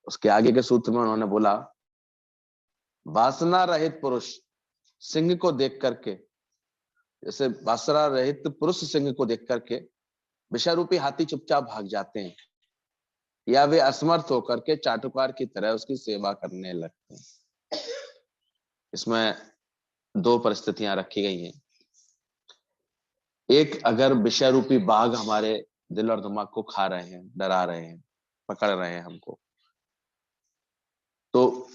उसके आगे के सूत्र में उन्होंने बोला, वासना रहित पुरुष सिंह को देख करके, जैसे वासना रहित पुरुष सिंह को देख करके विषय रूपी हाथी चुपचाप भाग जाते हैं, या वे असमर्थ होकर के चाटुकार की तरह उसकी सेवा करने लगते हैं। इसमें दो परिस्थितियां रखी गई हैं। एक, अगर विषय रूपी बाघ हमारे दिल और दिमाग को खा रहे हैं, डरा रहे हैं, पकड़ रहे हैं हमको, तो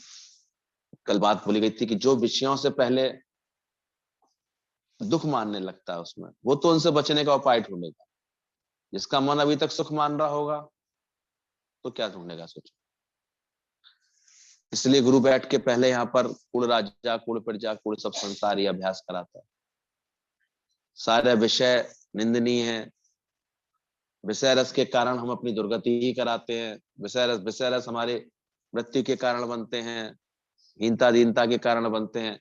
कल बात बोली गई थी कि जो विषयों से पहले दुख मानने लगता है उसमें, वो तो उनसे बचने का उपाय ढूंढेगा। जिसका मन अभी तक सुख मान रहा होगा तो क्या ढूंढेगा, सोचो। इसलिए गुरु बैठ के पहले यहाँ पर कुल राजा, कुल प्रजा, कुल सब संसार ये अभ्यास कराता है। सारे विषय निंदनीय है, विषय रस के कारण हम अपनी दुर्गति ही कराते हैं, विषय रस हमारे मृत्यु के कारण बनते हैं, हीनता दीनता के कारण बनते हैं।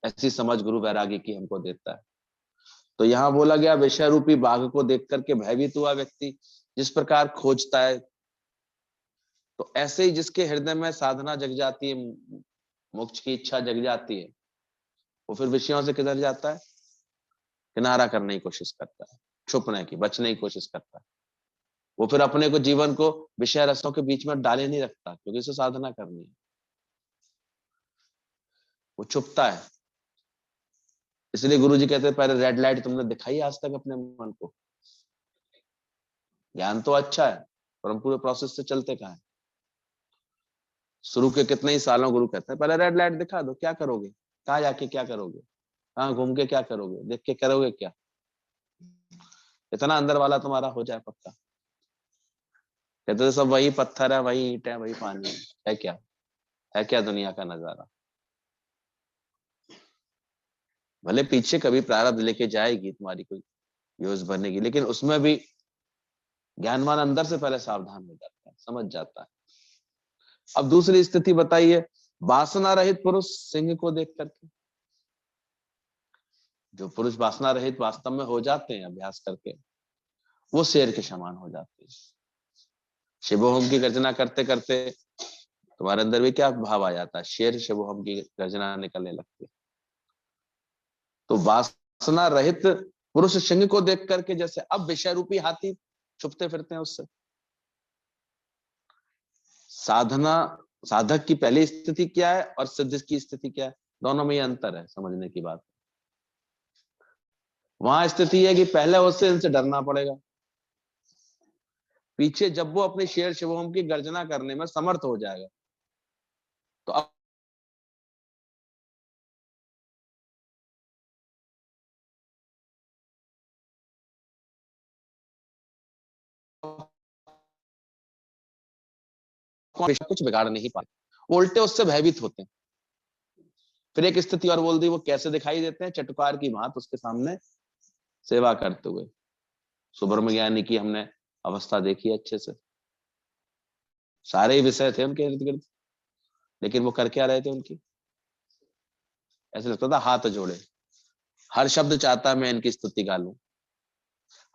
ऐसी समझ गुरु वैरागी की हमको देता है। तो यहाँ बोला गया, विषय रूपी बाघ को देख करके भयभीत हुआ व्यक्ति जिस प्रकार खोजता है, तो ऐसे ही जिसके हृदय में साधना जग जाती है, मोक्ष की इच्छा जग जाती है, वो फिर विषयों से किधर जाता है, किनारा करने की कोशिश करता है, छुपने की, बचने की कोशिश करता है। वो फिर अपने को, जीवन को विषय रसों के बीच में डाले नहीं रखता, क्योंकि इसे साधना करनी है। वो छुपता है। इसलिए गुरुजी कहते हैं, पहले रेड लाइट तुमने दिखाई आज तक अपने मन को? ज्ञान तो अच्छा है, पर हम पूरे प्रोसेस से चलते कहाँ है? शुरू के कितने ही सालों गुरु कहते हैं, पहले रेड लाइट दिखा दो, क्या करोगे, कहाँ जाके क्या करोगे, कहाँ घूम के क्या करोगे, देख के करोगे क्या? इतना अंदर वाला तुम्हारा हो जाए पक्का। कहते थे सब वही पत्थर है, वही ईंट है, वही पानी है क्या? है क्या दुनिया का नजारा? भले पीछे कभी प्रारब्ध लेके जाएगी तुम्हारी कोई योज भरने की, लेकिन उसमें भी ज्ञानवान अंदर से पहले सावधान हो जाता है, समझ जाता है। अब दूसरी स्थिति बताइए, वासना रहित पुरुष सिंह को देख करके। जो पुरुष वासना रहित वास्तव में हो जाते हैं अभ्यास करके, वो शेर के समान हो जाते हैं। शिवोहम की गर्जना करते करते तुम्हारे अंदर भी क्या भाव आ जाता है, शेर शिवोहम की गर्जना निकलने लगती है। तो वासना रहित पुरुष सिंह को देख करके जैसे अब विषय रूपी हाथी छुपते फिरते हैं उससे। साधना, साधक की पहली स्थिति क्या है और सिद्ध की स्थिति क्या है, दोनों में ये अंतर है, समझने की बात। वहां स्थिति है कि पहले उससे इनसे डरना पड़ेगा, पीछे जब वो अपने शेर शिवोहम की गर्जना करने में समर्थ हो जाएगा तो अब कुछ बिगाड़ नहीं पाते, उल्टे उससे भयभीत होते हैं। फिर एक स्थिति और बोल दी, वो कैसे दिखाई देते हैं, चटुकार की भांति उसके सामने सेवा करते हुए। सुब्रह्मण्य ज्ञानी की हमने अवस्था देखी अच्छे से, सारे विषय थे उनके इर्द गिर्द, लेकिन वो कर क्या रहे थे उनकी? ऐसे लगता था हाथ जोड़े, हर शब्द चाहता है मैं इनकी स्तुति गा लूं,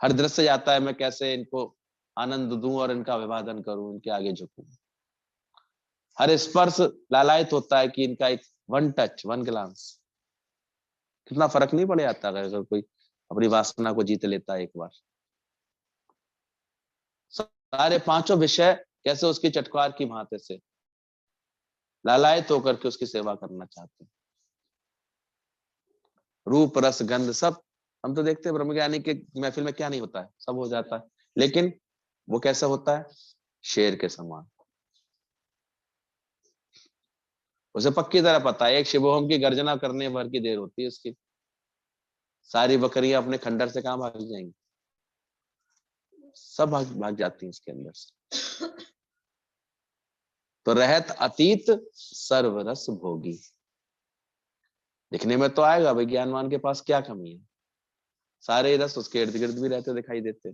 हर दृश्य जाता है मैं कैसे इनको आनंद दूं और इनका अभिवादन करूं, इनके आगे झुकूं। हर स्पर्श लालायित होता है कि इनका एक वन टच, वन ग्लांस, कितना फर्क नहीं पड़ जाता अगर कोई अपनी वासना को जीत लेता है एक बार। सारे पांचों विषय कैसे उसकी चटकार की भांति से लालायित होकर के उसकी सेवा करना चाहते हैं। रूप रस गंध सब हम तो देखते हैं, ब्रह्मज्ञानी के महफिल में क्या नहीं होता है, सब हो जाता है, लेकिन वो कैसा होता है? शेर के समान। उसे पक्की तरह पता है, एक शिवोहम की गर्जना करने भर की देर होती है उसकी, सारी बकरियां अपने खंडर से कहां भाग जाएंगी? सब भाग जाती हैं इसके अंदर से। तो रहत अतीत सर्वरस भोगी। दिखने में तो आएगा भाई ज्ञानवान के पास क्या कमी है, सारे रस उसके इर्द गिर्द भी रहते दिखाई देते,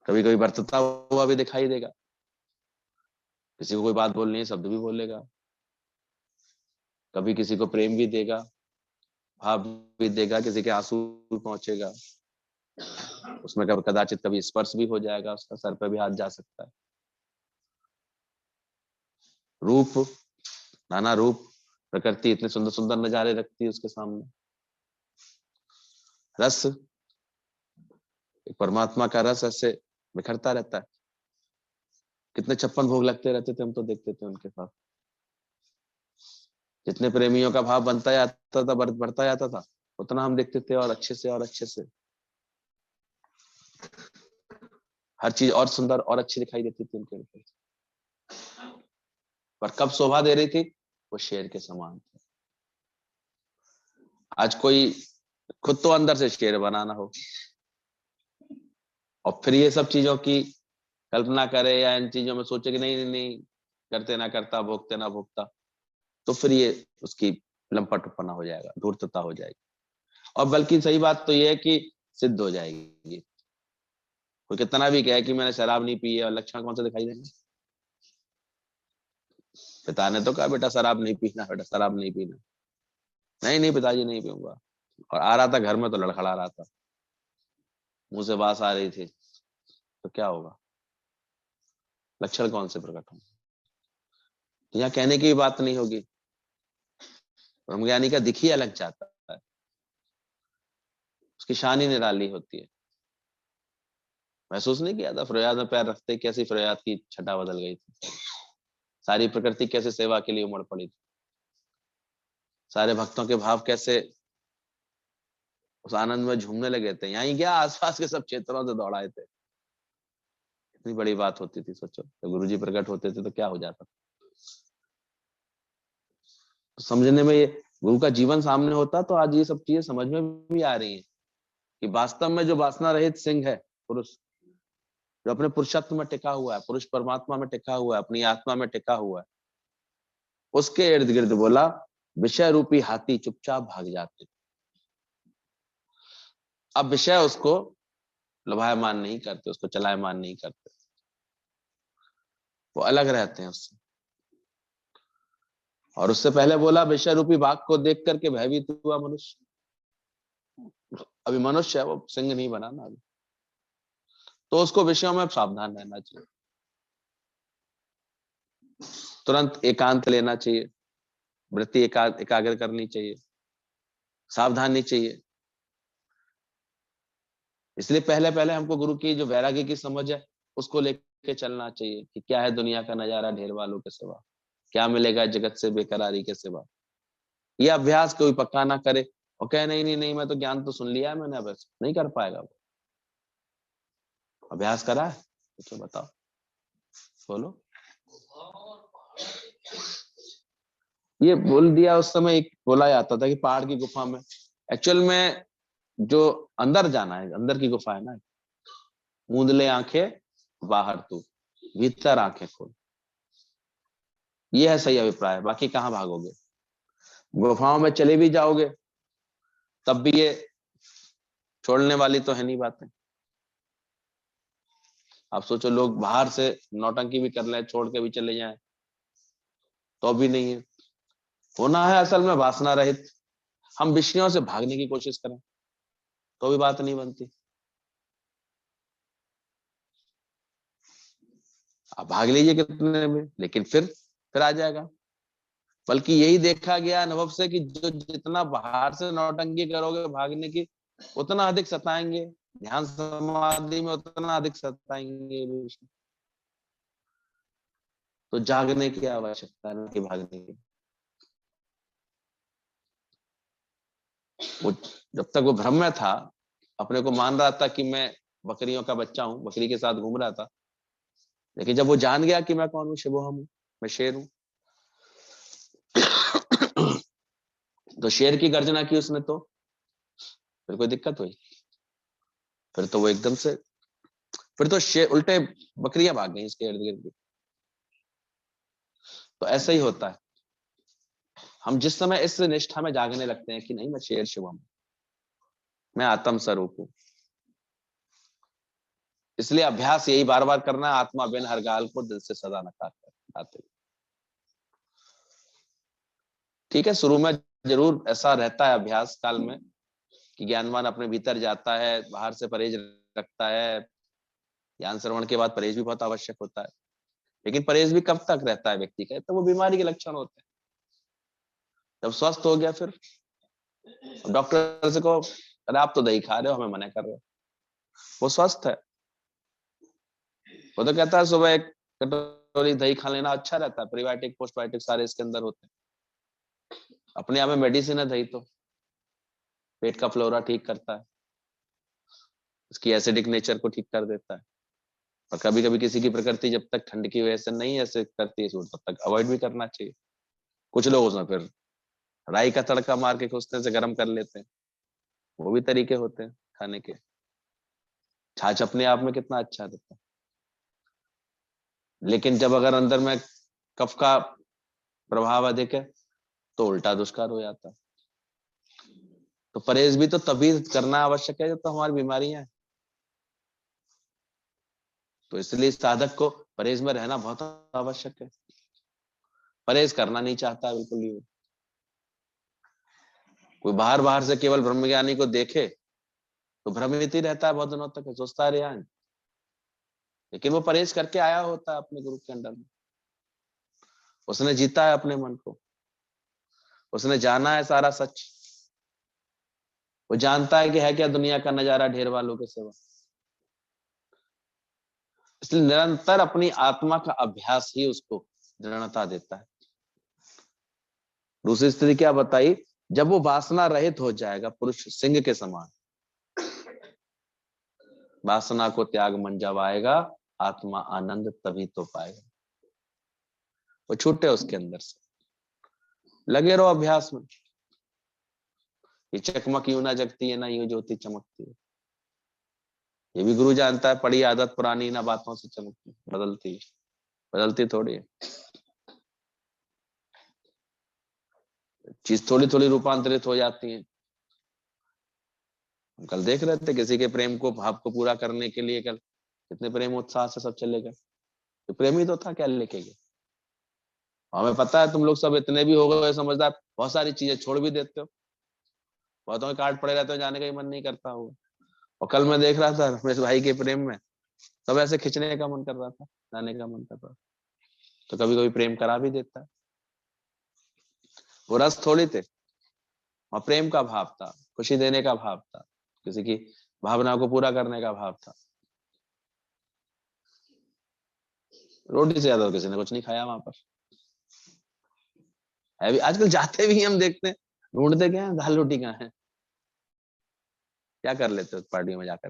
कभी कभी बरतता हुआ भी दिखाई देगा, किसी को कोई बात बोलनी है शब्द भी बोलेगा, कभी किसी को प्रेम भी देगा, भाव भी देगा, किसी के आंसू भी पहुंचेगा, उसमें कदाचित कभी स्पर्श भी हो जाएगा, उसका सर पे भी हाथ जा सकता है। रूप, नाना रूप, प्रकृति इतने सुंदर सुंदर नजारे रखती है उसके सामने। रस, परमात्मा का रस ऐसे बिखरता रहता है। कितने 56 भोग लगते रहते थे, हम तो देखते थे उनके साथ। जितने प्रेमियों का भाव बनता जाता था, बढ़ता जाता था, उतना हम देखते थे और अच्छे से और अच्छे से। हर चीज और सुंदर और अच्छी दिखाई देती थी उनके ऊपर। पर कब शोभा दे रही थी? वो शेर के समान थे। आज कोई खुद तो अंदर से शेर बनाना हो और फिर ये सब चीजों की कल्पना करे या इन चीजों में सोचे कि नहीं नहीं नहीं, करते ना करता, भोगते ना भोगता, तो फिर ये उसकी लंपटपना हो जाएगा, धूर्तता हो जाएगी। और बल्कि सही बात तो ये है कि सिद्ध हो जाएगी। कोई कितना भी कहे कि मैंने शराब नहीं पी है, और लक्षण कौन से दिखाई देंगे? पिता ने तो कहा बेटा शराब नहीं पीना, बेटा शराब नहीं पीना। नहीं नहीं पिताजी नहीं पीऊंगा। और आ रहा था घर में तो लड़खड़ा रहा था, मुंह से बात आ रही थी, तो क्या होगा? लक्षण कौन से प्रकट होंगे? यहाँ कहने की बात नहीं होगी। ब्रह्मज्ञानी का दिख ही अलग जाता है, उसकी शान ही निराली होती है। महसूस नहीं किया था फरियाद में पैर रखते कैसी फरियाद की छटा बदल गई थी? सारी प्रकृति कैसे सेवा के लिए उमड़ पड़ी थी? सारे भक्तों के भाव कैसे उस आनंद में झूमने लगे थे। यहीं क्या, आसपास के सब क्षेत्रों से दौड़ाए थे। इतनी बड़ी बात होती थी, सोचो तो गुरुजी प्रकट होते थे तो क्या हो जाता। तो समझने में ये गुरु का जीवन सामने होता तो आज ये सब चीजें समझ में भी आ रही है कि वास्तव में जो वासना रहित सिंह है, पुरुष जो अपने पुरुषत्व में टिका हुआ है, पुरुष परमात्मा में टिका हुआ है, अपनी आत्मा में टिका हुआ है, उसके इर्द गिर्द बोला विषय रूपी हाथी चुपचाप भाग जाते। अब विषय उसको लभायमान नहीं करते, उसको चलायमान नहीं करते, वो अलग रहते हैं उससे। और उससे पहले बोला विषय रूपी बाघ को देख करके भयभीत हुआ मनुष्य। अभी मनुष्य है, वो सिंह नहीं बना ना अभी, तो उसको विषयों में सावधान रहना चाहिए, तुरंत एकांत लेना चाहिए, वृत्ति एकाग्र करनी चाहिए, सावधानी चाहिए। इसलिए पहले पहले हमको गुरु की जो वैराग्य की समझ है उसको लेके चलना चाहिए कि क्या है दुनिया का नजारा ढेर वालों के सिवा, क्या मिलेगा जगत से बेकरारी के सिवा। ये अभ्यास कोई पक्का ना करे और कहे नहीं नहीं नहीं मैं तो ज्ञान तो सुन लिया है मैंने, अब नहीं कर पाएगा वो। अभ्यास करा है तो बताओ, बोलो। ये बोल दिया उस समय, एक बोला जाता था कि पहाड़ की गुफा में, एक्चुअल में जो अंदर जाना है, अंदर की गुफा है ना, मूंद ले आंखें बाहर तू, भीतर आंखें खोल, ये है सही अभिप्राय। बाकी कहाँ भागोगे? गुफाओं में चले भी जाओगे तब भी ये छोड़ने वाली तो है नहीं बातें। आप सोचो लोग बाहर से नौटंकी भी कर ले, छोड़ के भी चले जाएं, तो भी नहीं है। होना है असल में वासना रहित। हम विषयों से भागने की कोशिश करें तो भी बात नहीं बनती। आप भाग लीजिए कितने में, लेकिन फिर आ जाएगा। बल्कि यही देखा गया अनुभव से कि जो जितना बाहर से नौटंकी करोगे भागने की, उतना अधिक सताएंगे ध्यान समाधि में, उतना अधिक सताएंगे। तो जागने की आवश्यकता नहीं, भागने की। वो जब तक वो भ्रम में था, अपने को मान रहा था कि मैं बकरियों का बच्चा हूँ, बकरी के साथ घूम रहा था। लेकिन जब वो जान गया कि मैं कौन हूँ, शिवोहम हूँ, मैं शेर हूँ, तो शेर की गर्जना की उसने, तो फिर कोई दिक्कत हुई? फिर तो वो एकदम से, फिर तो शेर उल्टे बकरियां भाग गई इसके इर्द गिर्द। तो ऐसा ही होता है। हम जिस समय इस निष्ठा में जागने लगते हैं कि नहीं मैं शेर शिवम, मैं आत्म स्वरूप हूँ, इसलिए अभ्यास यही बार बार करना है, आत्मा बिन हर गाल को दिल से सदा नकार कर। ठीक है, शुरू में जरूर ऐसा रहता है अभ्यास काल में कि ज्ञानवान अपने भीतर जाता है, बाहर से परहेज रखता है। ज्ञान श्रवण के बाद परहेज भी बहुत आवश्यक होता है। लेकिन परहेज भी कब तक रहता है व्यक्ति का, तो वो बीमारी के लक्षण होते हैं। जब स्वस्थ हो गया फिर डॉक्टर से कहो अरे आप तो दही खा रहे हो, हमें मना कर रहे हो, वो स्वस्थ है। वो तो कहता है सुबह एक कटोरी दही खा लेना अच्छा रहता है, प्रीबायोटिक पोस्टबायोटिक सारे इसके अंदर होते हैं। अपने आप में मेडिसिन है दही, तो पेट का फ्लोरा ठीक करता है, उसकी एसिडिक नेचर को ठीक कर देता है। और कभी कभी किसी की प्रकृति जब तक ठंड की वजह से नहीं ऐसे करती है तब तक अवॉइड भी करना चाहिए। कुछ लोग उसमें फिर राई का तड़का मार के खुसने से गर्म कर लेते हैं, वो भी तरीके होते हैं खाने के। छाछ अपने आप में कितना अच्छा रहता है, लेकिन जब अगर अंदर में कफ का प्रभाव अधिक है तो उल्टा दुष्कार हो जाता है। तो परहेज भी तो तभी करना आवश्यक है जब तो हमारी बीमारियां हैं। तो इसलिए साधक को परहेज में रहना बहुत आवश्यक है। परहेज करना नहीं चाहता बिल्कुल ही। कोई बाहर बाहर से केवल ब्रह्मज्ञानी को देखे तो भ्रमित ही रहता है बहुत दिनों तक, सोचता है यार, लेकिन वो परहेज करके आया होता है अपने गुरु के अंडर में। उसने जीता है अपने मन को, उसने जाना है सारा सच। वो जानता है कि है क्या दुनिया का नजारा ढेर वालों के सिवा। इसलिए निरंतर अपनी आत्मा का अभ्यास ही उसको दृढ़ता देता है। दूसरी स्थिति क्या बताई, जब वो वासना रहित हो जाएगा पुरुष सिंह के समान, वासना को त्याग मन जब आएगा आत्मा आनंद तभी तो पाएगा। वो छूटे उसके अंदर से, लगे रहो अभ्यास में। ये चकमक यूं ना जगती है ना यूं ज्योति चमकती है, ये भी गुरु जानता है। पड़ी आदत पुरानी ना बातों से चमकती, बदलती बदलती थोड़ी है चीज, थोड़ी थोड़ी रूपांतरित हो जाती है। हम कल देख रहे थे किसी के प्रेम को भाव को पूरा करने के लिए कल कितने प्रेम उत्साह से सब चले गए। तो प्रेमी तो था, क्या लेके गए। हमें पता है तुम लोग सब इतने भी हो गए समझदार, बहुत सारी चीजें छोड़ भी देते हो, बहुतों के कार्ड पड़े रहते हो, जाने का ही मन नहीं करता होगा। और कल मैं देख रहा था रमेश भाई के प्रेम में सब ऐसे खींचने का मन कर रहा था, जाने का मन कर रहा था। तो कभी कभी प्रेम करा भी देता है। वो रस थोड़ी थे, वहां प्रेम का भाव था, खुशी देने का भाव था, किसी की भावना को पूरा करने का भाव था। रोटी से ज्यादा किसी ने कुछ नहीं खाया वहां पर। है भी आजकल जाते भी हम देखते हैं, ढूंढते क्या है, दाल रोटी कहाँ है, क्या कर लेते हो पार्टियों में जाकर।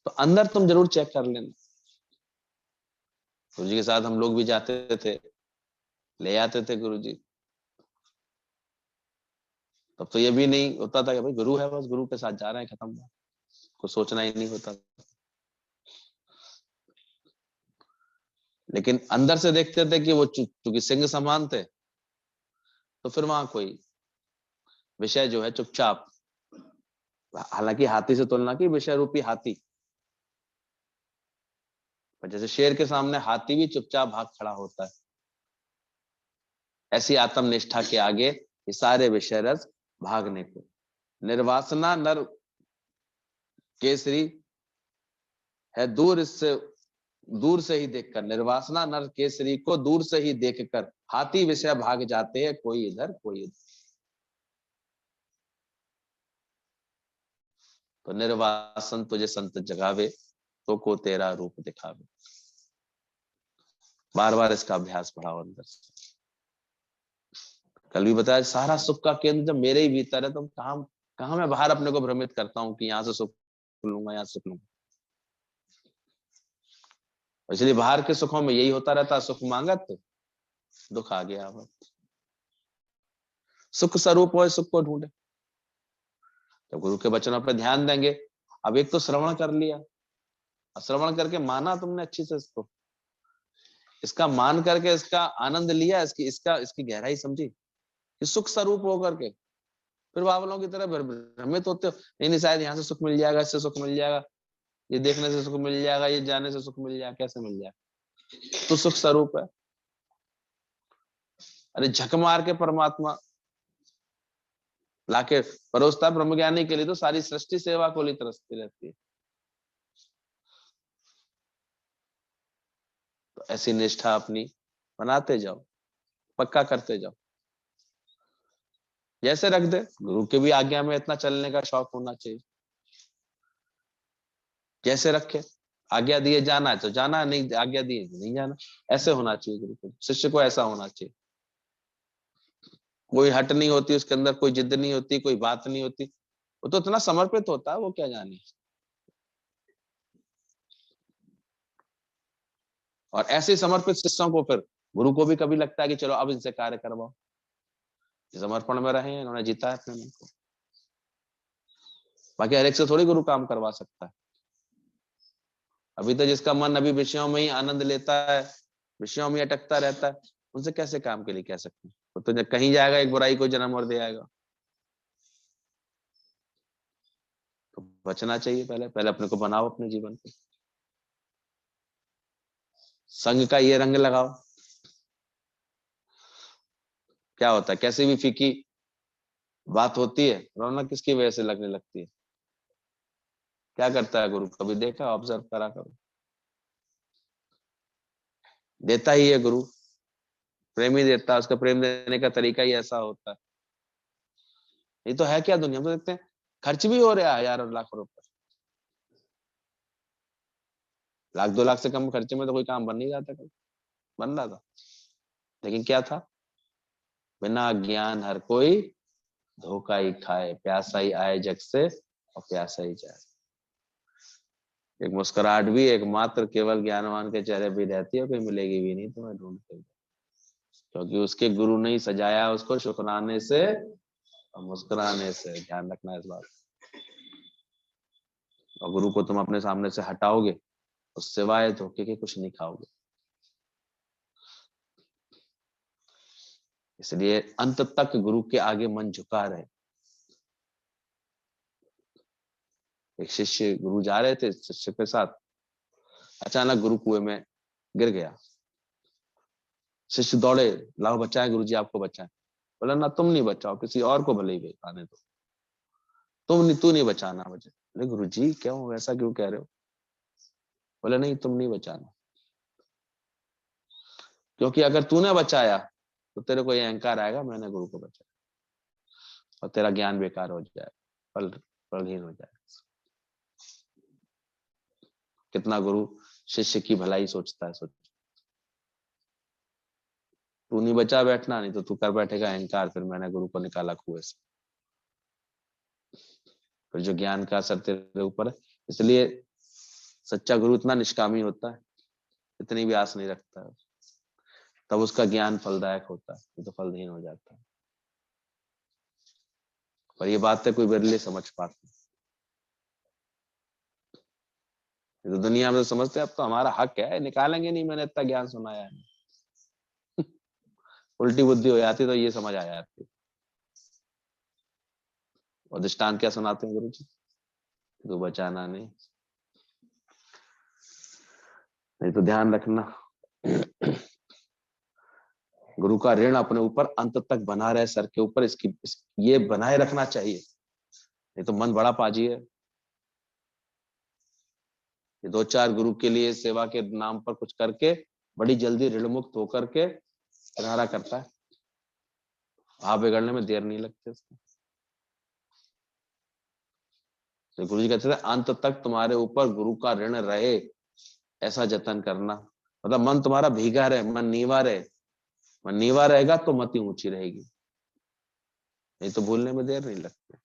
तो अंदर तुम जरूर चेक कर लेना। गुरु जी के साथ हम लोग भी जाते थे, ले आते थे गुरु जी। तब तो ये भी नहीं होता था कि भाई गुरु है बस गुरु के साथ जा रहे हैं, खत्म बात, कुछ सोचना ही नहीं होता। लेकिन अंदर से देखते थे कि वो चूंकि सिंह समान थे, तो फिर वहां कोई विषय जो है चुपचाप, हालांकि हाथी से तुलना की, विषय रूपी हाथी, पर जैसे शेर के सामने हाथी भी चुपचाप भाग खड़ा होता है, ऐसी आत्मनिष्ठा के आगे ये सारे विषय रस भागने को। निर्वासना नर केसरी है, दूर इससे, दूर से ही देखकर, निर्वासना नर केसरी को दूर से ही देखकर हाथी विषय भाग जाते हैं, कोई इधर कोई इधर। तो निर्वासन तुझे संत जगावे, तो को तेरा रूप दिखावे। बार बार इसका अभ्यास बढ़ाओ अंदर से। कल भी बताया सारा सुख का केंद्र जब मेरे ही भीतर है, तो कहां कहां मैं बाहर अपने को भ्रमित करता हूँ कि यहाँ से सुख लूंगा, यहाँ सुख लूंगा। इसलिए बाहर के सुखों में यही होता रहता, सुख मांगा तो दुख आ गया। सुख स्वरूप हो सुख को ढूंढे, तो गुरु के वचनों पर ध्यान देंगे। अब एक तो श्रवण कर लिया, श्रवण करके माना तुमने अच्छी से इसको, इसका मान करके इसका आनंद लिया, इसकी इसका इसकी गहराई समझी कि सुख स्वरूप होकर के फिर बावलों की तरह भ्रमित होते हो, नहीं नहीं शायद यहाँ से सुख मिल जाएगा, इससे सुख मिल जाएगा, ये देखने से सुख मिल जाएगा, ये जाने से सुख मिल जाएगा, कैसे मिल जाएगा। तो सुख स्वरूप है। अरे झक मार के परमात्मा लाके परोसता ब्रह्मज्ञानी के लिए, तो सारी सृष्टि सेवा को लिए तरसती रहती है। ऐसी निष्ठा अपनी बनाते जाओ, पक्का करते जाओ। जैसे रख दे, गुरु के भी आज्ञा में इतना चलने का शौक होना चाहिए। जैसे रखे, आज्ञा दिए जाना है तो जाना, नहीं आज्ञा दिए तो नहीं जाना, ऐसे होना चाहिए गुरु को, शिष्य को ऐसा होना चाहिए। कोई हट नहीं होती उसके अंदर, कोई जिद नहीं होती, कोई बात नहीं होती, वो तो इतना समर्पित होता है, वो क्या जाने। और ऐसे समर्पित शिष्यों को फिर गुरु को भी कभी लगता है कि चलो अब इनसे कार्य करवाओ, समर्पण में रहे, इन्होंने जीता है अपने मन को। बाकी हर एक से थोड़ी गुरु काम करवा सकता है। अभी तो जिसका मन अभी विषयों में ही आनंद लेता है, विषयों में अटकता रहता है, उनसे कैसे काम के लिए कह सकते हैं? वो तो कहीं जाएगा एक बुराई को जन्म और दे आएगा। तो बचना चाहिए, पहले पहले अपने को बनाओ, अपने जीवन को संग का ये रंग लगाओ। क्या होता है, कैसे भी फीकी बात होती है, रौनक किसकी वजह से लगने लगती है? क्या करता है गुरु, कभी देखा, ऑब्जर्व करा करो। देता ही है गुरु, प्रेम ही देता है, उसका प्रेम देने का तरीका ही ऐसा होता है। ये तो है क्या दुनिया में, तो देखते हैं खर्च भी हो रहा है हजारों लाखों रुपए, लाख 2 लाख से कम खर्चे में तो कोई काम बन नहीं जाता, कभी बन रहा था। लेकिन क्या था, बिना ज्ञान हर कोई धोखा ही खाए, प्यासा ही आए जग से और प्यासा ही जाए। एक मुस्कुराहट भी एकमात्र केवल ज्ञानवान के चेहरे भी रहती है, कोई मिलेगी भी नहीं तुम्हें ढूंढते, क्योंकि उसके गुरु ने ही सजाया उसको शुक्राने से और मुस्कुराने से। ध्यान रखना इस बात। और गुरु को तुम अपने सामने से हटाओगे तो सिवाय धोखे के कुछ नहीं खाओगे। इसलिए अंत तक गुरु के आगे मन झुका रहे। एक शिष्य, गुरु जा रहे थे शिष्य के साथ, अचानक गुरु कुएं में गिर गया। शिष्य दौड़े, लाओ बचाए गुरु जी, आपको बचाए। बोला ना, तुम नहीं बचाओ, किसी और को भले ही आने दो, तू नहीं बचाना मुझे। अरे गुरु जी क्यों, ऐसा क्यों कह रहे हो? बोले नहीं, तुम नहीं बचाना, क्योंकि अगर तूने बचाया तो तेरे को ये अहंकार आएगा मैंने गुरु को बचाया, और तेरा ज्ञान बेकार हो जाए, फलहीन हो जाए। कितना गुरु शिष्य की भलाई सोचता है, सोच। तू नहीं बचा बैठना, नहीं तो तू कर बैठेगा अहंकार, फिर मैंने गुरु को निकाला कुएं से। फिर जो ज्ञान का असर तेरे ऊपर है, इसलिए सच्चा गुरु इतना निष्कामी होता है, इतनी भी आस नहीं रखता है, तब उसका ज्ञान फलदायक होता है, नहीं तो फलहीन हो जाता है। पर ये बातें कोई बिरले समझ पाते, तो दुनिया में तो समझते हैं अब तो हमारा हक है, निकालेंगे नहीं, मैंने इतना ज्ञान सुनाया है। उल्टी बुद्धि हो जाती तो ये समझ आ जाती। और दृष्टांत क्या सुनाते हैं गुरु जी, तो बचाना नहीं, नहीं तो ध्यान रखना गुरु का ऋण अपने ऊपर अंत तक बना रहे, सर के ऊपर ये बनाए रखना चाहिए। नहीं तो मन बड़ा पाजी है, ये 2-4 गुरु के लिए सेवा के नाम पर कुछ करके बड़ी जल्दी ऋण मुक्त होकर के किनारा करता है। भाव बिगड़ने में देर नहीं लगती उसको। तो गुरु जी कहते थे अंत तक तुम्हारे ऊपर गुरु का ऋण रहे, ऐसा जतन करना। मतलब मन तुम्हारा भीगा रहे, मन नीवा रहे। मन नीवा रहेगा तो मति ऊंची रहेगी, नहीं तो भूलने में देर नहीं लगती।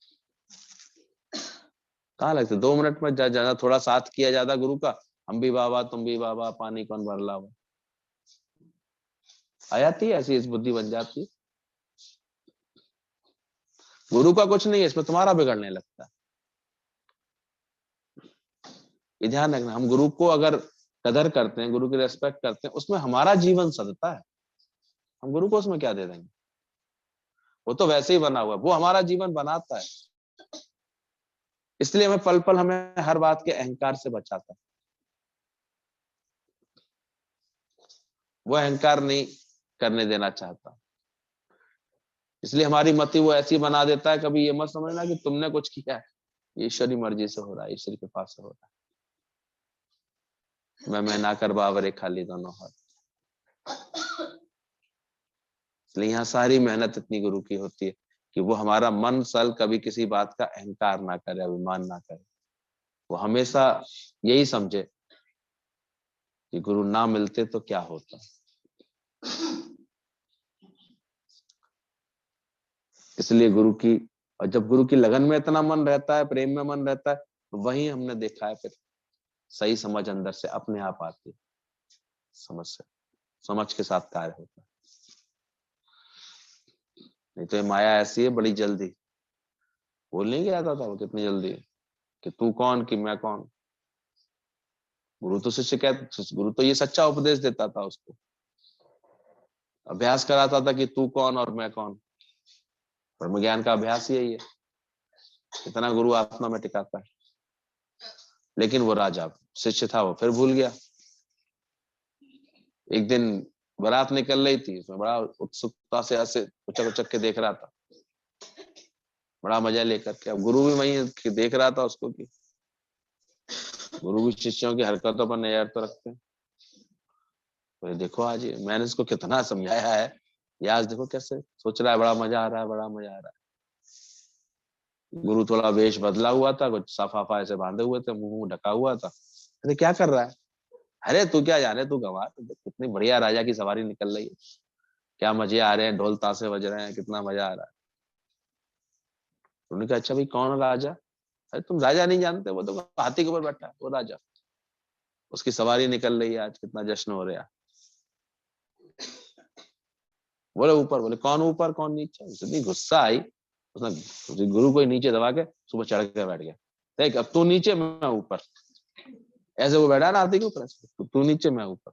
कहाँ लगते 2 मिनट में, ज्यादा थोड़ा साथ किया ज्यादा गुरु का, हम भी बाबा तुम भी बाबा, पानी कौन भर लावा, आ जाती है ऐसी, इस बुद्धि बन जाती है। गुरु का कुछ नहीं है इसमें, तुम्हारा बिगड़ने लगता है। ये ध्यान रखना, हम गुरु को अगर कदर करते हैं, गुरु की रेस्पेक्ट करते हैं, उसमें हमारा जीवन सदता है। हम गुरु को उसमें क्या दे देंगे, वो तो वैसे ही बना हुआ है, वो हमारा जीवन बनाता है। इसलिए हमें पल पल, हमें हर बात के अहंकार से बचाता है। वो अहंकार नहीं करने देना चाहता, इसलिए हमारी मति वो ऐसी बना देता है। कभी ये मत समझना कि तुमने कुछ किया है, ईश्वरी मर्जी से हो रहा है, ईश्वर के पास से हो रहा है। मैं ना कर बावरे खाली दोनों हाथ। इसलिए यहाँ सारी मेहनत इतनी गुरु की होती है कि वो हमारा मन सल कभी किसी बात का अहंकार ना करे, अभिमान ना करे। वो हमेशा यही समझे कि गुरु ना मिलते तो क्या होता। इसलिए गुरु की, और जब गुरु की लगन में इतना मन रहता है, प्रेम में मन रहता है, तो वही हमने देखा है फिर सही समझ अंदर से अपने आप आती है। समझ के साथ कार्य होता है। नहीं तो ये माया ऐसी है, बड़ी जल्दी बोल नहीं गया था वो कितनी जल्दी कि तू कौन कि मैं कौन। गुरु तो शिष्य गुरु तो ये सच्चा उपदेश देता था, उसको अभ्यास कराता था कि तू कौन और मैं कौन। ब्रह्म ज्ञान का अभ्यास यही है, इतना गुरु आत्मा में टिकाता है। लेकिन वो राजा शिष्य था, वो फिर भूल गया। एक दिन बारात निकल रही थी, उसमें बड़ा उत्सुकता से ऐसे उचक उचक के देख रहा था, बड़ा मजा लेकर के। अब गुरु भी वही देख रहा था उसको कि गुरु भी शिष्यों की हरकतों पर नजर तो रखते हैं। तो देखो आज मैंने इसको कितना समझाया है, ये आज देखो कैसे सोच रहा है, बड़ा मजा आ रहा है, बड़ा मजा आ रहा है। गुरु थोड़ा वेश बदला हुआ था, कुछ साफा ऐसे बांधे हुए थे, मुंह ढका हुआ था। अरे क्या कर रहा है? अरे तू क्या जाने, तू गंवार, कितनी बढ़िया राजा की सवारी निकल रही है, क्या मजे आ रहे हैं, ढोल ताशे बज रहे हैं, कितना मजा आ रहा है। उन्होंने कहा अच्छा भाई कौन राजा? अरे तुम राजा नहीं जानते, वो तो हाथी के ऊपर बैठा है वो राजा, उसकी सवारी निकल रही है, आज कितना जश्न हो रहा है। बोले ऊपर, बोले कौन ऊपर कौन नीचे? इतनी गुस्सा आई, उसने गुरु को नीचे दबा के सुबह चढ़ के बैठ गया। देख अब तू नीचे मैं ऊपर, ऐसे वो बैठा ना हाथी के ऊपर, तू नीचे मैं ऊपर।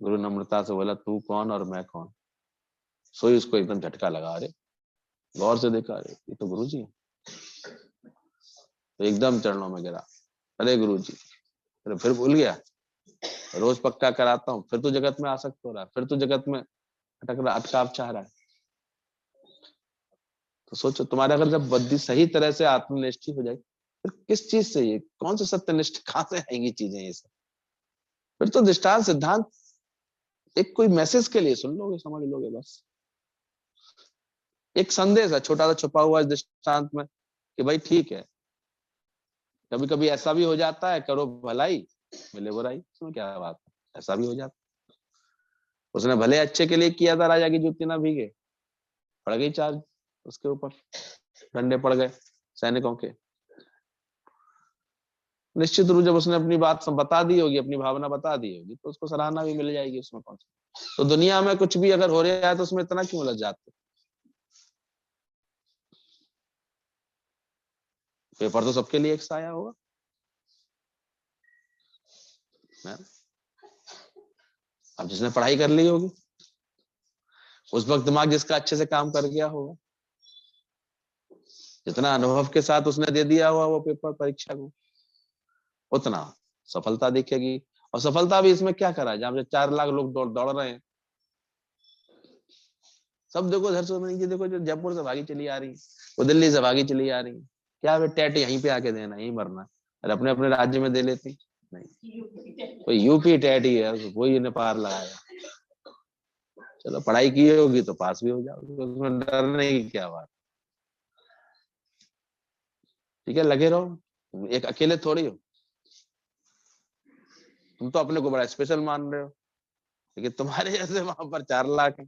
गुरु नम्रता से बोला तू कौन और मैं कौन। सोई उसको एकदम झटका लगा, अरे गौर से देखा, अरे ये तो गुरु जी है। तो एकदम चरणों में गिरा, अरे गुरु जी। अरे फिर भूल गया, रोज पक्का कराता हूँ, फिर तो जगत में आसक्त हो रहा है, फिर तो जगत में अटकाव चाह रहा है। तो सोचो तुम्हारे अगर जब बुद्धि सही तरह से आत्मनिष्ठ हो जाए, फिर किस चीज से, ये कौन से सत्यनिष्ठ कहां से आएंगी चीजें ये सब? फिर तो दृष्टांत सिद्धांत एक कोई मैसेज के लिए सुन लोगे, समझ लोगे बस। एक संदेश है छोटा सा छुपा हुआ इस दृष्टांत में कि भाई ठीक है, कभी कभी ऐसा भी हो जाता है, करो भलाई मिले बुराई, इसमें क्या बात है, ऐसा भी हो जाता। उसने भले अच्छे के लिए किया था, राजा की जूती ना भीगे, पड़ गई चार्ज उसके ऊपर, डंडे पड़ गए सैनिकों के। निश्चित रूप जब उसने अपनी बात बता दी होगी, अपनी भावना बता दी होगी, तो उसको सराहना भी मिल जाएगी, उसमें कौन सा। तो दुनिया में कुछ भी अगर हो रहा है तो उसमें इतना क्यों उलझ जाते? पेपर तो सबके लिए एक सा आया होगा ना? अब जिसने पढ़ाई कर ली होगी, उस वक्त दिमाग जिसका अच्छे से काम कर गया होगा, जितना अनुभव के साथ उसने दे दिया हुआ वो पेपर परीक्षा को, उतना सफलता दिखेगी। और सफलता भी इसमें क्या करा है, जहां 4 लाख लोग दौड़ रहे हैं, सब देखो इधर से नहीं, देखो जो जयपुर से भागी चली आ रही, वो दिल्ली से भागी चली आ रही, क्या वे टेट यहीं पे आके देना, यहीं मरना, और अपने अपने राज्य में दे लेती। नहीं, तो यूपी टेट ही है, वही इन्हें पार लगाया। चलो पढ़ाई की होगी तो पास भी हो जाओगे, उसमें डरने की क्या बात। ठीक है, लगे रहो, तुम एक अकेले थोड़ी हो, तुम तो अपने को बड़ा स्पेशल मान रहे हो, लेकिन तुम्हारे जैसे वहां पर 4 लाख है,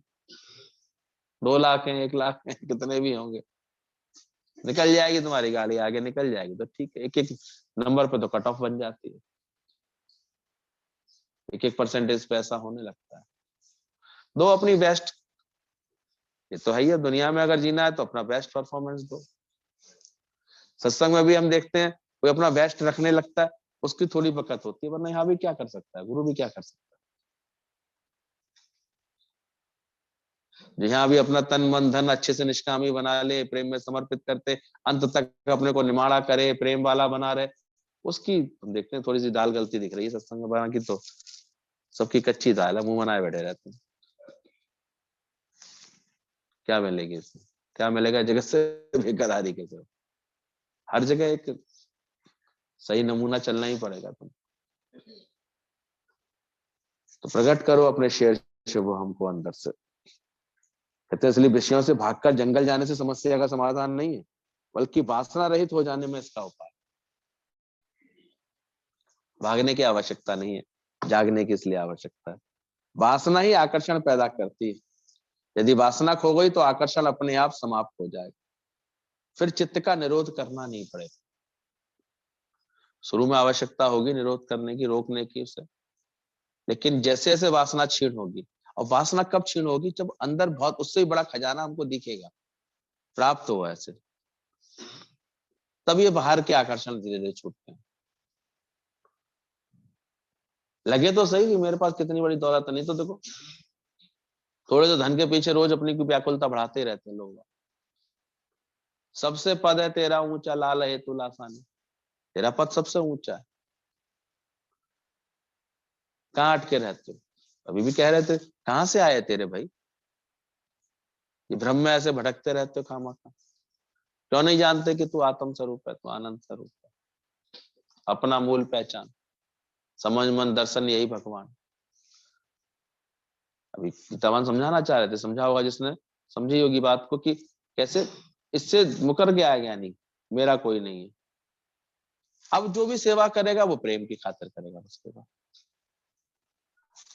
2 लाख है, 1 लाख है, कितने भी होंगे, निकल जाएगी तुम्हारी गाड़ी आगे निकल जाएगी, तो ठीक है, एक एक नंबर पे तो कट ऑफ बन जाती है, एक एक परसेंटेज पे ऐसा होने लगता है। दो अपनी बेस्ट, ये तो है ही है, दुनिया में अगर जीना है तो अपना बेस्ट परफॉर्मेंस दो। सत्संग में भी हम देखते हैं, कोई अपना बेस्ट रखने लगता है, उसकी थोड़ी बकत होती है, वरना यहाँ भी क्या कर सकता है, गुरु भी क्या कर सकता है। यहाँ भी अपना तन मन धन अच्छे से निष्कामी बना ले, प्रेम में समर्पित करते, अंत तक अपने को निमाड़ा करे, प्रेम वाला बना रहे, उसकी हम देखते हैं थोड़ी सी दाल गलती दिख रही है सत्संग में बना की, तो सबकी कच्ची दाल है, मुंह बनाए बैठे रहते हैं। क्या मिलेगी इसमें, क्या मिलेगा जगत से? बेकरारी के सिवा हर जगह एक सही नमूना चलना ही पड़ेगा तुम। तो प्रकट करो अपने शेर शुभ हमको अंदर से। कहते हैं इसलिए विषयों से भागकर जंगल जाने से समस्या का समाधान नहीं है, बल्कि वासना रहित हो जाने में इसका उपाय। भागने की आवश्यकता नहीं है, जागने की इसलिए आवश्यकता है। वासना ही आकर्षण पैदा करती है। यदि वासना खो गई तो आकर्षण अपने आप समाप्त हो जाएगा, फिर चित्त का निरोध करना नहीं पड़ेगा। शुरू में आवश्यकता होगी निरोध करने की, रोकने की उसे, लेकिन जैसे जैसे वासना क्षीण होगी, और वासना कब क्षीण होगी, जब अंदर बहुत उससे भी बड़ा खजाना हमको दिखेगा, प्राप्त हो ऐसे, तब ये बाहर के आकर्षण धीरे धीरे छूटते हैं। लगे तो सही कि मेरे पास कितनी बड़ी दौलत है, नहीं तो देखो थोड़े से धन के पीछे रोज अपनी की व्याकुलता बढ़ाते ही रहते हैं लोग। सबसे पद है तेरा ऊंचा, लाल है तू लासानी। तेरा पद सबसे ऊंचा है, कहाँ अटके रहते हो? अभी भी कह रहे थे कहां से आए तेरे भाई, ये भ्रम में ऐसे भटकते रहते हो खामखा। क्यों नहीं जानते कि तू आत्म स्वरूप है, तू आनंद स्वरूप है, अपना मूल पहचान, समझ मन दर्शन यही भगवान। अभी तवान समझाना चाह रहे थे, समझा होगा जिसने समझी होगी बात को, कि कैसे इससे मुकर गया है ज्ञानी, मेरा कोई नहीं है। अब जो भी सेवा करेगा वो प्रेम की खातिर करेगा उसके बाद।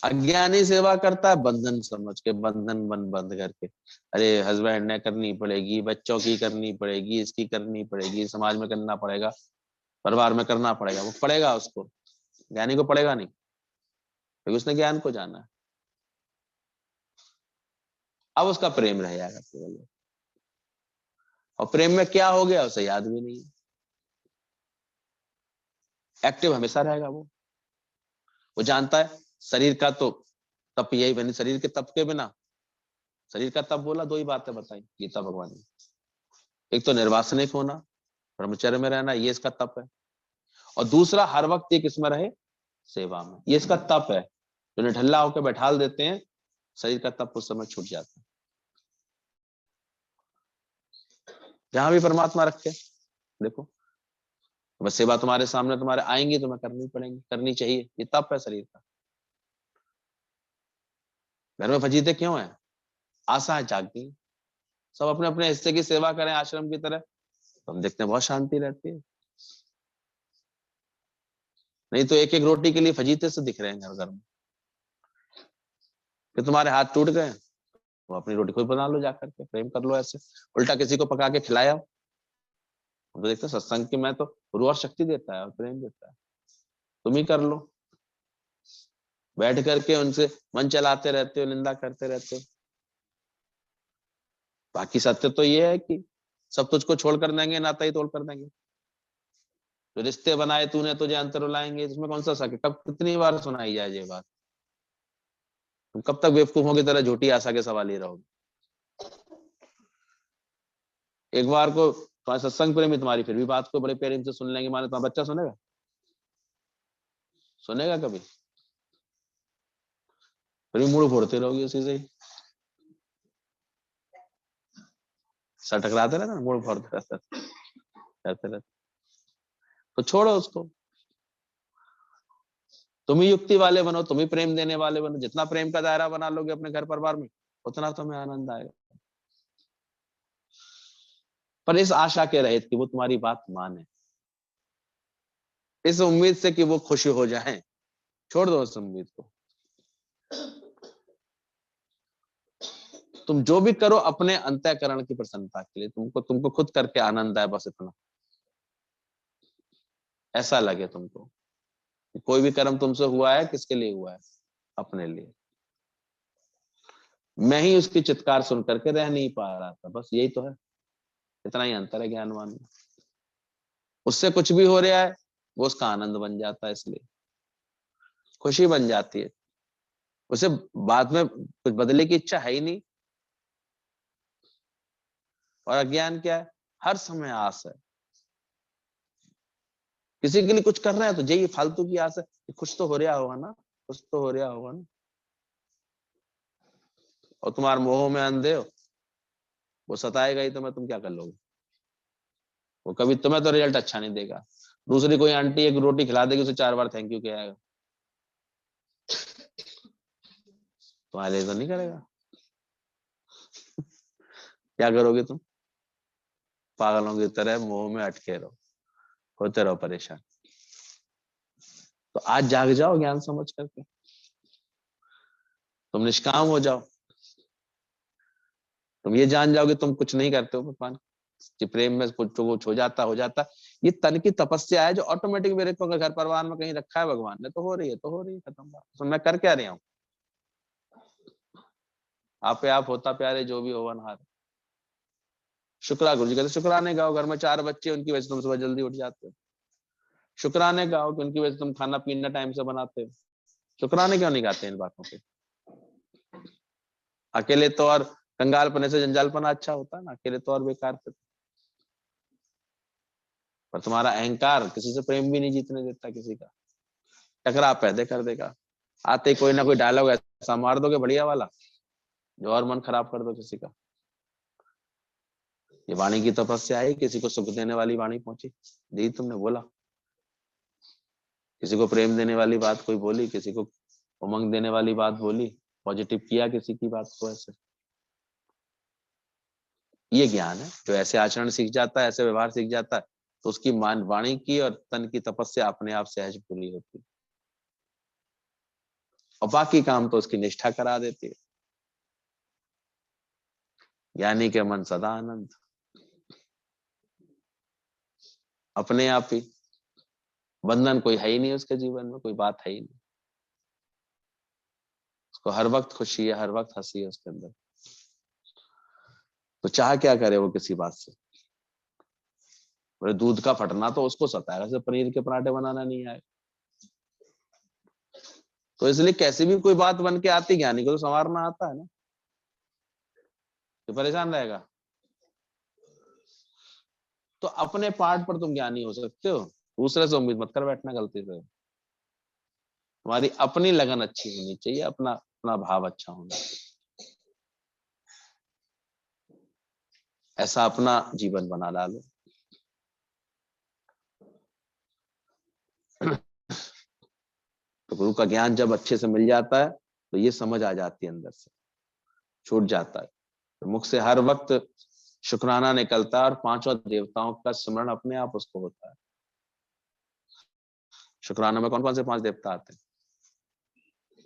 अज्ञानी सेवा करता है बंधन समझ के, बंधन बन बंद करके, अरे हस्बैंड ने करनी पड़ेगी, बच्चों की करनी पड़ेगी, इसकी करनी पड़ेगी, समाज में करना पड़ेगा, परिवार में करना पड़ेगा। वो पड़ेगा उसको, ज्ञानी को पड़ेगा नहीं, क्योंकि उसने ज्ञान को जाना है। अब उसका प्रेम रह जाएगा केवल, और प्रेम में क्या हो गया उसे याद भी नहीं है। एक्टिव हमेशा रहेगा वो जानता है शरीर का तो तप यही बनी, शरीर के तप के बिना, शरीर का तप बोला, दो ही बातें बताई गीता भगवान ने। एक तो निर्वासनिक होना, ब्रह्मचर्य में रहना, ये इसका तप है। और दूसरा हर वक्त ये किसमें रहे, सेवा में, ये इसका तप है। जो निठल्ला होकर बैठाल देते हैं, शरीर का तप उस समय छूट जाता है। जहां भी परमात्मा रखे देखो, बस सेवा तुम्हारे सामने तुम्हारे आएंगी, तुम्हें करनी पड़ेगी, करनी चाहिए, ये तप है शरीर का। घर में फजीते क्यों है, आशा है जाग गई, सब अपने अपने हिस्से की सेवा करें आश्रम की तरह, तो हम देखते हैं बहुत शांति रहती है। नहीं तो एक एक रोटी के लिए फजीते से दिख रहे हैं घर घर में, कि तुम्हारे हाथ टूट गए, तो अपनी रोटी खुद बना लो, जाकर के प्रेम कर लो ऐसे, उल्टा किसी को पका के खिलाया। हम तो देखते हैं सत्संग की में तो रूह और शक्ति देता है और प्रेम देता है, तुम ही कर लो। बैठ करके उनसे मन चलाते रहते हो, निंदा करते रहते हो। बाकी सत्य तो ये है कि सब तुझको छोड़ कर देंगे, नाता ही तोड़ कर देंगे। जो रिश्ते बनाए तूने तुझे अंतर रुलाएंगे, इसमें कौन सा शक है? कब कितनी बार सुनाई जाए ये बात? तुम कब तक बेवकूफों की तरह झूठी आशा के सवाल ही रहोगे? एक बार को तुम्हारे सत्संग प्रेमी तुम्हारी फिर भी बात को बड़े प्रेम से सुन लेंगे, माने तुम्हारा बच्चा सुनेगा? सुनेगा कभी? फिर भी मुड़ फोड़ते रहोगे उसी से ही, सर टकराते रहते, मुड़ फोड़ते रहते। तो छोड़ो उसको, तुम ही युक्ति वाले बनो, तुम ही प्रेम देने वाले बनो। जितना प्रेम का दायरा बना लोगे अपने घर परिवार में, उतना तुम्हें आनंद आएगा। पर इस आशा के रहित कि वो तुम्हारी बात माने, इस उम्मीद से कि वो खुश हो जाए, छोड़ दो उस उम्मीद को। तुम जो भी करो अपने अंतःकरण की प्रसन्नता के लिए, तुमको तुमको खुद करके आनंद आए, बस इतना। ऐसा लगे तुमको कोई भी कर्म तुमसे हुआ है, किसके लिए हुआ है? अपने लिए। मैं ही उसकी चित्कार सुन करके रह नहीं पा रहा था, बस यही तो है। इतना ही अंतर है ज्ञानवान में। उससे कुछ भी हो रहा है, वो उसका आनंद बन जाता है, इसलिए खुशी बन जाती है। उसे बाद में कुछ बदले की इच्छा है ही नहीं। और अज्ञान क्या है? हर समय आस है, किसी के लिए कुछ कर रहे हैं तो यही फालतू की आस है कि कुछ तो हो रहा होगा ना, कुछ तो हो रहा होगा ना। और तुम्हारे मोह में अंधे हो, वो सताएगा ही तुम्हें, तुम क्या कर लोगे? वो कभी तुम्हें तो रिजल्ट अच्छा नहीं देगा। दूसरी कोई आंटी एक रोटी खिला देगी, उसे 4 बार थैंक यू कहेगा। तुम्हारे लिए तो नहीं करेगा। क्या करोगे तुम? पागलों की तरह मोह में अटके रहो, होते रहो परेशान। तो आज जाग जाओ ज्ञान समझ करके, तुम निष्काम हो जाओ। तुम ये जान जाओ कि तुम कुछ नहीं करते हो भगवान कि प्रेम में कुछ हो जाता। ये तन की तपस्या है जो ऑटोमेटिक मेरे को घर परिवार में कहीं रखा है भगवान ने, तो हो रही है, तो हो रही है, खत्म बात। तो मैं कर क्या रही हूँ? आपे आप होता प्यारे जो भी हो वनहार। गुरु जी कहते शुक्राने गाओ, घर में 4 बच्चे उनकी वजह से तुम सुबह जल्दी उठ जाते हो। शुक्राने गाओ कि उनकी वजह से तुम खाना पीना टाइम से बनाते हो। शुक्राने क्यों नहीं गाते इन बातों के? अकेले तो और कंगालपने से जंजालपना अच्छा होता है ना, अकेले तो और बेकार थे। पर तुम्हारा अहंकार किसी से प्रेम भी नहीं जीतने देता, किसी का टकराव पैदा कर देगा। आते कोई ना कोई डायलॉग ऐसा मार दोगे बढ़िया वाला, जो और मन खराब कर दो किसी का। ये वाणी की तपस्या आई, किसी को सुख देने वाली वाणी पहुंची, दी तुमने, बोला। किसी को प्रेम देने वाली बात कोई बोली, किसी को उमंग देने वाली बात बोली, पॉजिटिव किया किसी की बात को। ऐसे ये ज्ञान है। जो ऐसे आचरण सीख जाता है, ऐसे व्यवहार सीख जाता है, तो उसकी मान वाणी की और तन की तपस्या अपने आप सहज पूरी होती है, और बाकी काम तो उसकी निष्ठा करा देती है। ज्ञानी के मन सदा आनंद, अपने आप ही। बंधन कोई है ही नहीं उसके जीवन में, कोई बात है ही नहीं। उसको हर वक्त खुशी है, हर वक्त हंसी है उसके अंदर। तो चाह क्या करे वो किसी बात से? बोले दूध का फटना तो उसको सताएगा, जैसे पनीर के पराठे बनाना नहीं आए। तो इसलिए कैसी भी कोई बात बन के आती, ज्ञानी को तो संवारना आता है ना, तो परेशान रहेगा। तो अपने पार्ट पर तुम ज्ञानी हो सकते हो, दूसरे से उम्मीद मत कर बैठना गलती से। तुम्हारी अपनी लगन अच्छी होनी चाहिए, अपना अपना भाव अच्छा होना चाहिए। ऐसा अपना जीवन बना डालो। तो गुरु का ज्ञान जब अच्छे से मिल जाता है, तो ये समझ आ जाती है अंदर से, छूट जाता है। तो मुख से हर वक्त शुक्राना निकलता है, और 5 देवताओं का स्मरण अपने आप उसको होता है। शुक्राना में कौन कौन से 5 देवता आते हैं?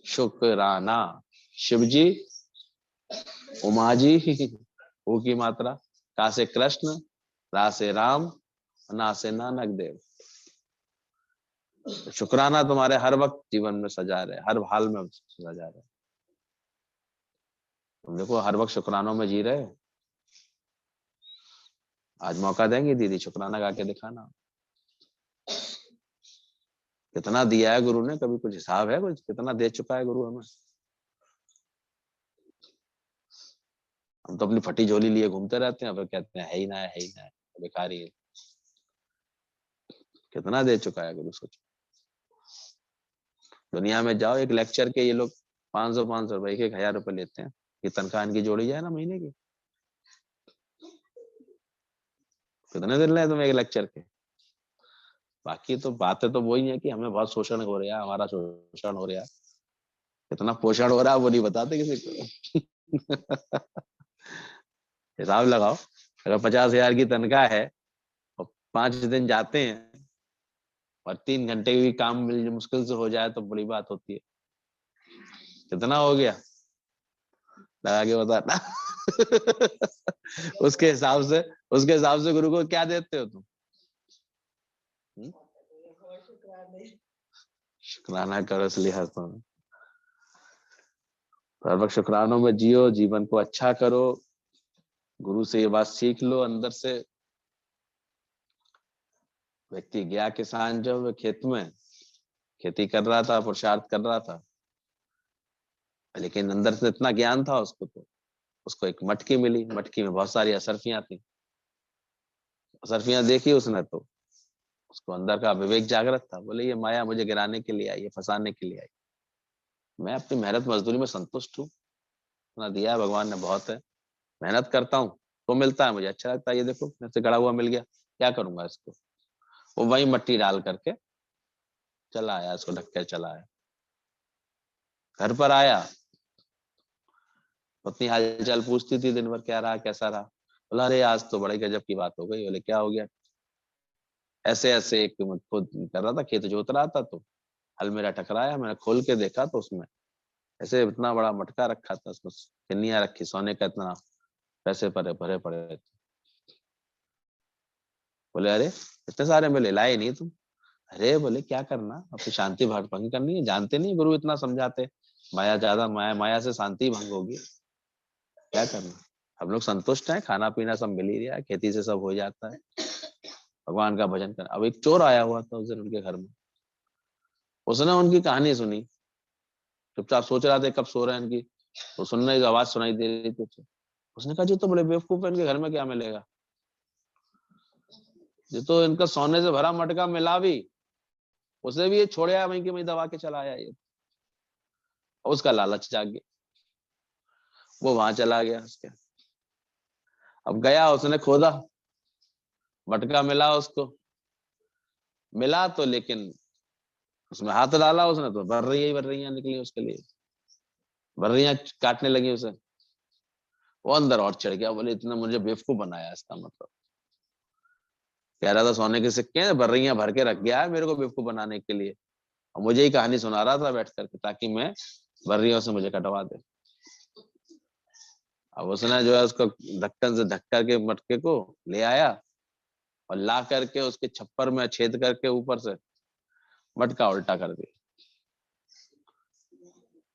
शुक्राना, शिव जी, उमा जी, ऊ की मात्रा, का से कृष्ण, रा से राम, ना से नानक देव। शुक्राना तुम्हारे हर वक्त जीवन में सजा रहे, हर हाल में सजा रहे। तुम देखो हर वक्त शुक्रानों में जी रहे। आज मौका देंगे दीदी, शुक्राना गा के दिखाना। कितना दिया है गुरु ने, कभी कुछ हिसाब है? कुछ कितना दे चुका है गुरु हमें? हम तो अपनी फटी झोली लिए घूमते रहते हैं, फिर कहते हैं है ही ना है ही ना है, बेकारी है। कितना दे चुका है गुरु, सोचो। दुनिया में जाओ, एक लेक्चर के ये लोग 500 रुपए, 1,000 रुपए लेते हैं। ये तनख्वाह इनकी जोड़ी जाए ना महीने की, कितने दिन रहे तुम एक लेक्चर के? बाकी तो बातें तो वही है कि हमें बहुत शोषण हो रहा है, हमारा शोषण हो रहा है। कितना पोषण हो रहा है वो नहीं बताते किसी को। हिसाब लगाओ, अगर 50,000 की तनख्वाह है और 5 दिन जाते हैं, और 3 घंटे भी काम मिल मुश्किल से हो जाए, तो बड़ी बात होती है। कितना हो गया लगा के बताना। उसके हिसाब से, उसके हिसाब से गुरु को क्या देते हो तुम? शुक्राना करो, इसलिए हंसता हूं। हर वक्त शुक्रानों में जियो, जीवन को अच्छा करो। गुरु से ये बात सीख लो अंदर से। व्यक्ति गया किसान जब खेत में, खेती कर रहा था, पुरुषार्थ कर रहा था, लेकिन अंदर से इतना ज्ञान था उसको, तो उसको एक मटकी मिली, मटकी में बहुत सारी असरफियां थी। असरफियां देखी उसने, तो उसको अंदर का विवेक जागृत था। बोले ये माया मुझे गिराने के लिए आई है, फंसाने के लिए आई। मैं अपनी मेहनत मजदूरी में संतुष्ट हूँ, इतना दिया है भगवान ने, बहुत है। मेहनत करता हूँ तो मिलता है, मुझे अच्छा लगता है। ये देखो मेरे से गड़ा हुआ मिल गया, क्या करूंगा इसको? वो वही मट्टी डाल करके चला आया, इसको ढक के चला आया। घर पर आया, पत्नी हालचाल पूछती थी, दिन भर क्या रहा कैसा रहा। बोला अरे आज तो बड़े गजब की बात हो गई। बोले क्या हो गया? ऐसे ऐसे एक खुद कर रहा था, खेत जोत रहा था, तो हल मेरा टकराया, मैंने खोल के देखा तो उसमें ऐसे इतना बड़ा मटका रखा था, उसमें किन्नियां रखी सोने का, इतना पैसे भरे भरे पड़े थे। बोले अरे इतने सारे मिले, लाए नहीं तुम? अरे बोले क्या करना, अपनी शांति भंग करनी है, जानते नहीं गुरु इतना समझाते, माया ज्यादा, माया माया से शांति भंग होगी, क्या करना। हम लोग संतुष्ट हैं, खाना पीना सब मिल ही रहा है, खेती से सब हो जाता है, भगवान का भजन कर। अब एक चोर आया हुआ था उस दिन उनके घर में, उसने उनकी कहानी सुनी, चुपचाप सोच रहा था कब सो रहे हैं इनकी, तो सुनने की आवाज सुनाई दे रही थी उसे। उसने कहा जी तो बड़े बेवकूफ है, इनके घर में क्या मिलेगा, ये तो इनका सोने से भरा मटका मिला भी, उसे भी ये छोड़ आया, वहीं की वहीं दबा के चला आया ये। और उसका लालच जाग गया, वो वहां चला गया उसके। अब गया, उसने खोदा, मटका मिला उसको, मिला तो लेकिन उसमें हाथ डाला उसने तो बर्रियां निकली उसके लिए, बर्रियां काटने लगी उसे। वो अंदर और चढ़ गया, बोले इतना मुझे बेवकूफ बनाया, इसका मतलब कह रहा था सोने के सिक्के बर्रियां भर के रख गया है मेरे को बेवकूफ बनाने के लिए, और मुझे ही कहानी सुना रहा था बैठ करके, ताकि मैं बर्रियों से मुझे कटवा दे। अब उसने जो है उसको ढक्कन से ढक करके मटके को ले आया, और ला करके उसके छप्पर में छेद करके ऊपर से मटका उल्टा कर दिया।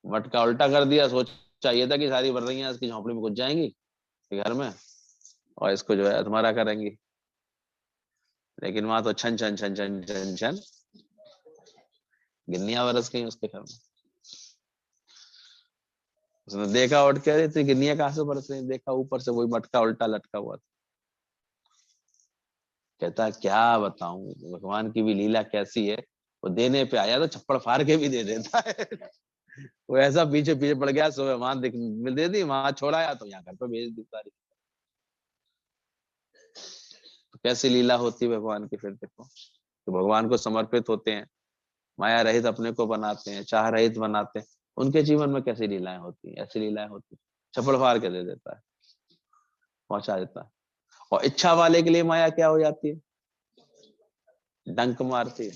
मटका उल्टा कर दिया, सोच चाहिए था कि सारी बर्रियां इसकी झोंपड़ी में घुस जाएंगी घर में, और इसको जो है तुम्हारा करेंगी, लेकिन वहां तो छन छन छन छन छन छन गिन्नियां बरस गई उसके घर में। उसने देखा, उठ के थी गिन्नियां कहाँ से बरस रही, देखा ऊपर से वही मटका उल्टा लटका हुआ था। कहता क्या बताऊं भगवान की भी लीला कैसी है, वो देने पे आया तो छप्पड़ फाड़ के भी दे देता है। वो ऐसा पीछे पीछे पड़ गया, सुबह वहां दे दी, वहां छोड़ाया तो यहाँ घर पे भेज दी सारी। तो कैसी लीला होती है भगवान की, फिर देखो तो भगवान को समर्पित होते हैं, माया रहित अपने को बनाते हैं, चाह रहित बनाते हैं, उनके जीवन में कैसी लीलाएं होती हैं, ऐसी लीलाएं होती हैं, छप्पड़ फाड़ के दे देता है, पहुंचा देता है। और इच्छा वाले के लिए माया क्या हो जाती है, डंक मारती है।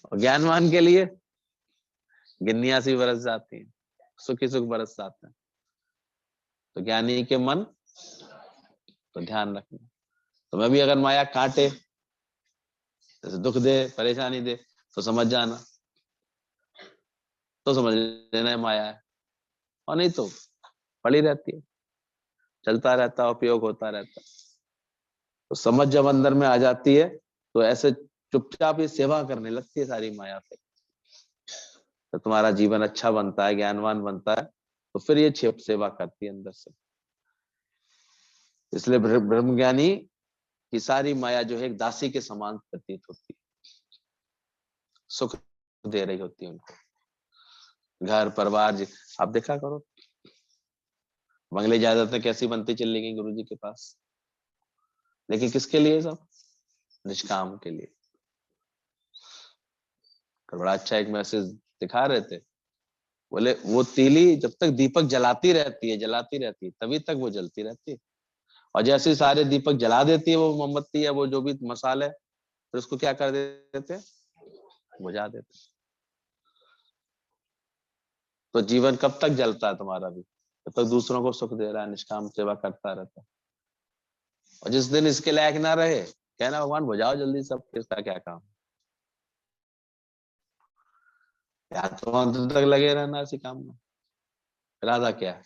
और ज्ञानवान के लिए गिन्नियां सी बरस जाती हैं, सुखी सुख बरस जाते हैं। तो ज्ञानी के मन तो ध्यान रखना, तुम्हें भी अगर माया काटे, जैसे दुख दे परेशानी दे, तो समझ जाना, तो समझ लेना है माया है, और नहीं तो पड़ी रहती है, चलता रहता है, उपयोग होता रहता है। तो समझ जब अंदर में आ जाती है, तो ऐसे चुपचाप ही सेवा करने लगती है सारी माया से। तो तुम्हारा जीवन अच्छा बनता है, ज्ञानवान बनता है, तो फिर ये सेवा करती है अंदर से। इसलिए ब्रह्म ज्ञानी की सारी माया जो है एक दासी के समान प्रतीत होती है, सुख दे रही होती है उनको, घर परिवार आप देखा करो, बंगले जायदाद कैसी बनती चली गई गुरु जी के पास, लेकिन किसके लिए सब, निष्काम के लिए। तो बड़ा अच्छा एक मैसेज दिखा रहे थे, बोले वो तीली जब तक दीपक जलाती रहती है तभी तक वो जलती रहती है, और जैसे सारे दीपक जला देती है वो मोमबत्ती या वो जो भी मसाला है, फिर उसको क्या कर देते हैं, बुझा देते। तो जीवन कब तक जलता है तुम्हारा भी, जब तक दूसरों को सुख दे रहा है, निष्काम सेवा करता रहता है। और जिस दिन इसके लायक ना रहे, कहना भगवान बुझाओ जल्दी सब, किसका क्या काम, या तो अंत तक लगे रहना इसी काम में, इरादा क्या है,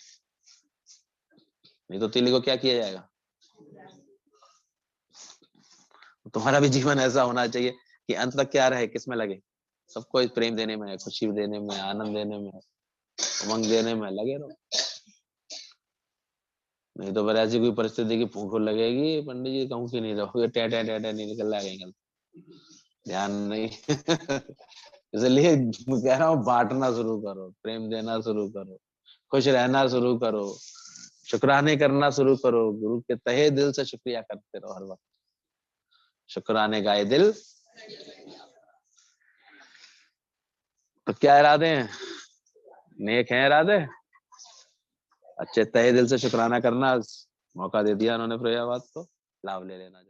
नहीं तो तीली को क्या किया जाएगा। तुम्हारा भी जीवन ऐसा होना चाहिए कि अंत तक क्या रहे, किसमें लगे, सबको प्रेम देने में, खुशी देने में, आनंद देने में, उमंग देने में लगे रहो। नहीं तो फिर ऐसी कोई परिस्थिति की फूंक लगेगी, पंडित जी कहूँ की नहीं रहोगे, टे टे टे टे नहीं निकल जाएंगे, ध्यान नहीं। इसलिए कह रहा हूँ बांटना शुरू करो, प्रेम देना शुरू करो, खुश रहना शुरू करो, शुक्राने करना शुरू करो, गुरु के तहे दिल से शुक्रिया करते रहो हर वक्त, शुक्राने गाए दिल। तो क्या इरादे हैं, नेक हैं इरादे, अच्छे तहे दिल से शुक्राना करना, मौका दे दिया उन्होंने फिरोजाबाद को, लाभ ले लेना।